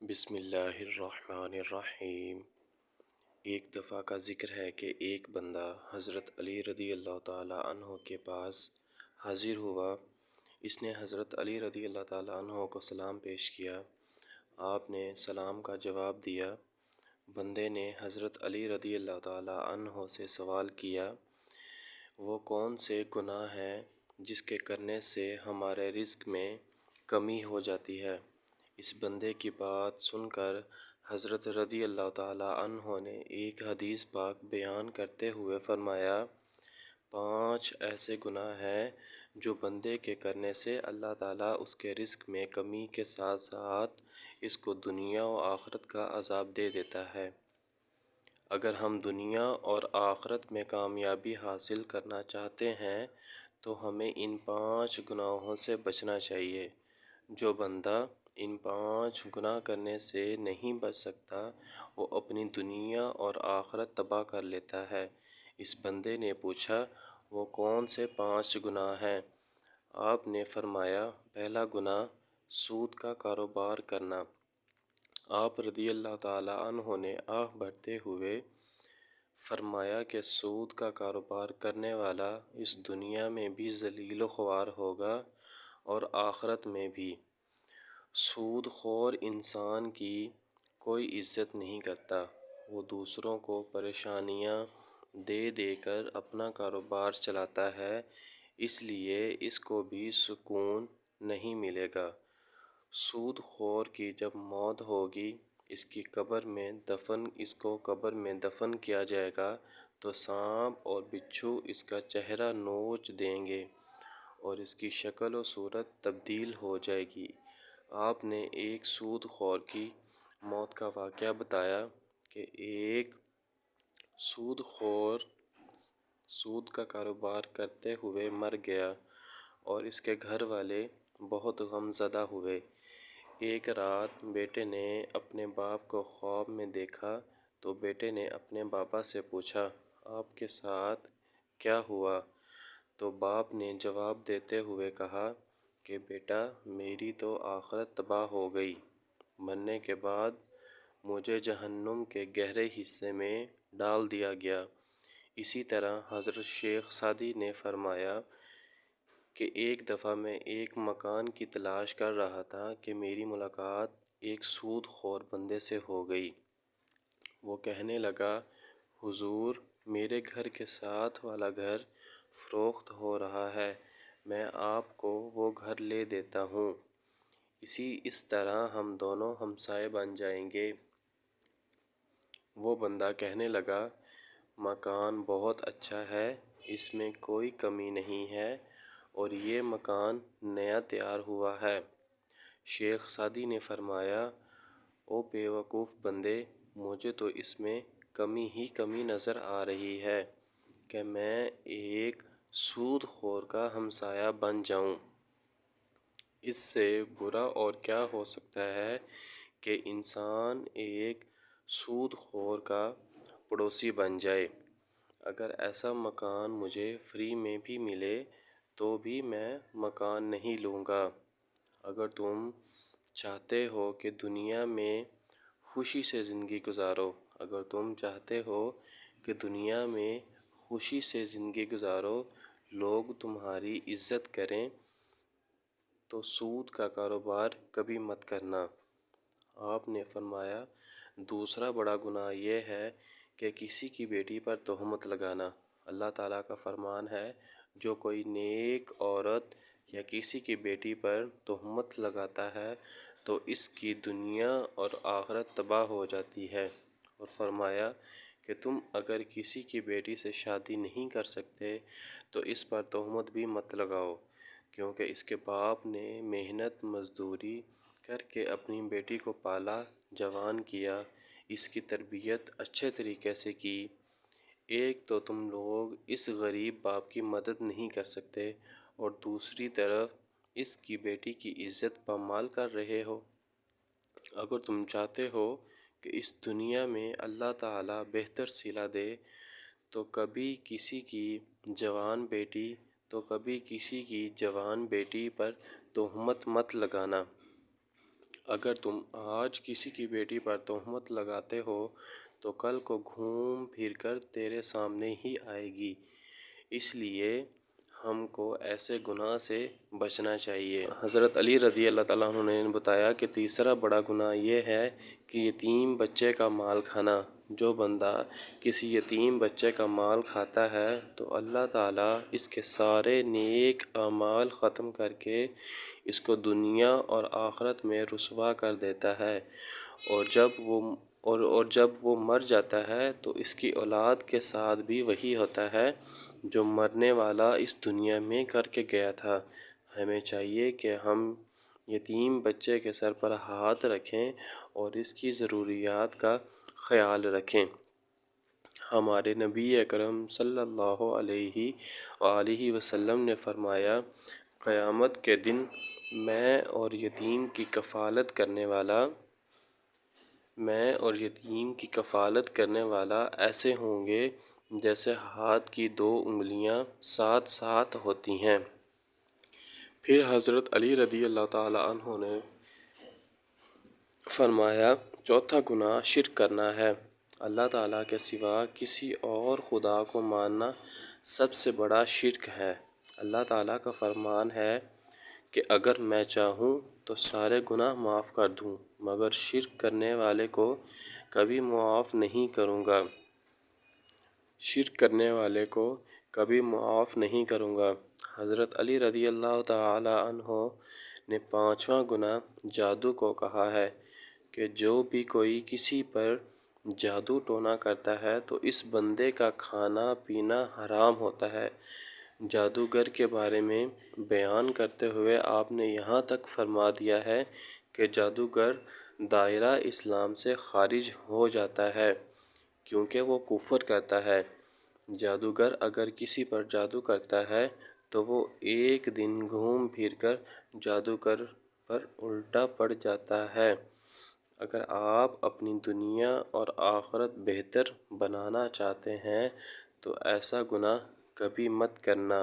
بسم اللہ الرحمن الرحیم۔ ایک دفعہ کا ذکر ہے کہ ایک بندہ حضرت علی رضی اللہ تعالیٰ عنہ کے پاس حاضر ہوا۔ اس نے حضرت علی رضی اللہ تعالیٰ عنہ کو سلام پیش کیا۔ آپ نے سلام کا جواب دیا۔ بندے نے حضرت علی رضی اللہ تعالیٰ عنہ سے سوال کیا، وہ کون سے گناہ ہیں جس کے کرنے سے ہمارے رزق میں کمی ہو جاتی ہے؟ اس بندے کی بات سن کر حضرت رضی اللہ تعالیٰ عنہ نے ایک حدیث پاک بیان کرتے ہوئے فرمایا، 5 ایسے گناہ ہیں جو بندے کے کرنے سے اللہ تعالیٰ اس کے رزق میں کمی کے ساتھ ساتھ اس کو دنیا و آخرت کا عذاب دے دیتا ہے۔ اگر ہم دنیا اور آخرت میں کامیابی حاصل کرنا چاہتے ہیں تو ہمیں ان 5 گناہوں سے بچنا چاہیے۔ جو بندہ ان 5 گناہ کرنے سے نہیں بچ سکتا وہ اپنی دنیا اور آخرت تباہ کر لیتا ہے۔ اس بندے نے پوچھا، وہ کون سے 5 گناہ ہیں؟ آپ نے فرمایا، پہلا گناہ سود کا کاروبار کرنا۔ آپ رضی اللہ تعالیٰ عنہ نے آہ بھرتے ہوئے فرمایا کہ سود کا کاروبار کرنے والا اس دنیا میں بھی ذلیل و خوار ہوگا اور آخرت میں بھی۔ سود خور انسان کی کوئی عزت نہیں کرتا، وہ دوسروں کو پریشانیاں دے دے کر اپنا کاروبار چلاتا ہے، اس لیے اس کو بھی سکون نہیں ملے گا۔ سود خور کی جب موت ہوگی، اس کو قبر میں دفن کیا جائے گا تو سانپ اور بچھو اس کا چہرہ نوچ دیں گے اور اس کی شکل و صورت تبدیل ہو جائے گی۔ آپ نے ایک سود خور کی موت کا واقعہ بتایا کہ ایک سود خور سود کا کاروبار کرتے ہوئے مر گیا اور اس کے گھر والے بہت غم زدہ ہوئے۔ ایک رات بیٹے نے اپنے باپ کو خواب میں دیکھا تو بیٹے نے اپنے بابا سے پوچھا، آپ کے ساتھ کیا ہوا؟ تو باپ نے جواب دیتے ہوئے کہا کہ بیٹا، میری تو آخرت تباہ ہو گئی، مرنے کے بعد مجھے جہنم کے گہرے حصے میں ڈال دیا گیا۔ اسی طرح حضرت شیخ سعدی نے فرمایا کہ ایک دفعہ میں ایک مکان کی تلاش کر رہا تھا کہ میری ملاقات ایک سود خور بندے سے ہو گئی۔ وہ کہنے لگا، حضور، میرے گھر کے ساتھ والا گھر فروخت ہو رہا ہے، میں آپ کو وہ گھر لے دیتا ہوں، اس طرح ہم دونوں ہمسائے بن جائیں گے۔ وہ بندہ کہنے لگا، مکان بہت اچھا ہے، اس میں کوئی کمی نہیں ہے اور یہ مکان نیا تیار ہوا ہے۔ شیخ سعدی نے فرمایا، او بے وقوف بندے، مجھے تو اس میں کمی ہی کمی نظر آ رہی ہے کہ میں ایک سود خور کا ہمسایہ بن جاؤں۔ اس سے برا اور کیا ہو سکتا ہے کہ انسان ایک سود خور کا پڑوسی بن جائے۔ اگر ایسا مکان مجھے فری میں بھی ملے تو بھی میں مکان نہیں لوں گا۔ اگر تم چاہتے ہو کہ دنیا میں خوشی سے زندگی گزارو، لوگ تمہاری عزت کریں، تو سود کا کاروبار کبھی مت کرنا۔ آپ نے فرمایا، دوسرا بڑا گناہ یہ ہے کہ کسی کی بیٹی پر تہمت لگانا۔ اللہ تعالیٰ کا فرمان ہے، جو کوئی نیک عورت یا کسی کی بیٹی پر تہمت لگاتا ہے تو اس کی دنیا اور آخرت تباہ ہو جاتی ہے، اور فرمایا کہ تم اگر کسی کی بیٹی سے شادی نہیں کر سکتے تو اس پر تہمت بھی مت لگاؤ، کیونکہ اس کے باپ نے محنت مزدوری کر کے اپنی بیٹی کو پالا، جوان کیا، اس کی تربیت اچھے طریقے سے کی۔ ایک تو تم لوگ اس غریب باپ کی مدد نہیں کر سکتے اور دوسری طرف اس کی بیٹی کی عزت پامال کر رہے ہو۔ اگر تم چاہتے ہو کہ اس دنیا میں اللہ تعالیٰ بہتر صلہ دے تو کبھی کسی کی جوان بیٹی پر تہمت مت لگانا۔ اگر تم آج کسی کی بیٹی پر تہمت لگاتے ہو تو کل کو گھوم پھر کر تیرے سامنے ہی آئے گی، اس لیے ہم کو ایسے گناہ سے بچنا چاہیے۔ حضرت علی رضی اللہ تعالیٰ عنہ نے بتایا کہ تیسرا بڑا گناہ یہ ہے کہ یتیم بچے کا مال کھانا۔ جو بندہ کسی یتیم بچے کا مال کھاتا ہے تو اللہ تعالیٰ اس کے سارے نیک اعمال ختم کر کے اس کو دنیا اور آخرت میں رسوا کر دیتا ہے، اور جب وہ مر جاتا ہے تو اس کی اولاد کے ساتھ بھی وہی ہوتا ہے جو مرنے والا اس دنیا میں کر کے گیا تھا۔ ہمیں چاہیے کہ ہم یتیم بچے کے سر پر ہاتھ رکھیں اور اس کی ضروریات کا خیال رکھیں۔ ہمارے نبی اکرم صلی اللہ علیہ وآلہ وسلم نے فرمایا، قیامت کے دن میں اور یتیم کی کفالت کرنے والا ایسے ہوں گے جیسے ہاتھ کی دو انگلیاں ساتھ ساتھ ہوتی ہیں۔ پھر حضرت علی رضی اللہ تعالیٰ عنہ نے فرمایا، چوتھا گناہ شرک کرنا ہے۔ اللہ تعالیٰ کے سوا کسی اور خدا کو ماننا سب سے بڑا شرک ہے۔ اللہ تعالیٰ کا فرمان ہے کہ اگر میں چاہوں تو سارے گناہ معاف کر دوں، مگر شرک کرنے والے کو کبھی معاف نہیں کروں گا۔ حضرت علی رضی اللہ تعالیٰ عنہ نے پانچواں گناہ جادو کو کہا ہے کہ جو بھی کوئی کسی پر جادو ٹونا کرتا ہے تو اس بندے کا کھانا پینا حرام ہوتا ہے۔ جادوگر کے بارے میں بیان کرتے ہوئے آپ نے یہاں تک فرما دیا ہے کہ جادوگر دائرہ اسلام سے خارج ہو جاتا ہے کیونکہ وہ کفر کرتا ہے۔ جادوگر اگر کسی پر جادو کرتا ہے تو وہ ایک دن گھوم پھر کر جادوگر پر الٹا پڑ جاتا ہے۔ اگر آپ اپنی دنیا اور آخرت بہتر بنانا چاہتے ہیں تو ایسا گناہ کبھی مت کرنا۔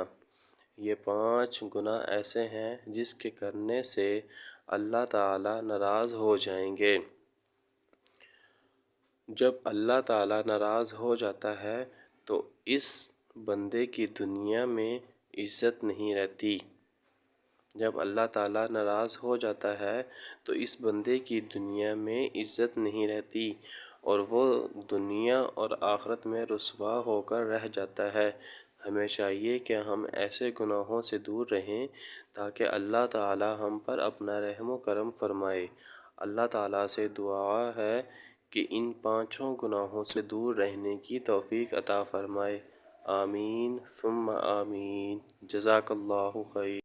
یہ 5 گناہ ایسے ہیں جس کے کرنے سے اللہ تعالیٰ ناراض ہو جائیں گے۔ جب اللہ تعالیٰ ناراض ہو جاتا ہے تو اس بندے کی دنیا میں عزت نہیں رہتی۔ جب اللہ تعالیٰ ناراض ہو جاتا ہے تو اس بندے کی دنیا میں عزت نہیں رہتی اور وہ دنیا اور آخرت میں رسوا ہو کر رہ جاتا ہے۔ ہمیں چاہیے کہ ہم ایسے گناہوں سے دور رہیں تاکہ اللہ تعالیٰ ہم پر اپنا رحم و کرم فرمائے۔ اللہ تعالیٰ سے دعا ہے کہ ان 5 گناہوں سے دور رہنے کی توفیق عطا فرمائے۔ آمین ثم آمین۔ جزاک اللہ خیر۔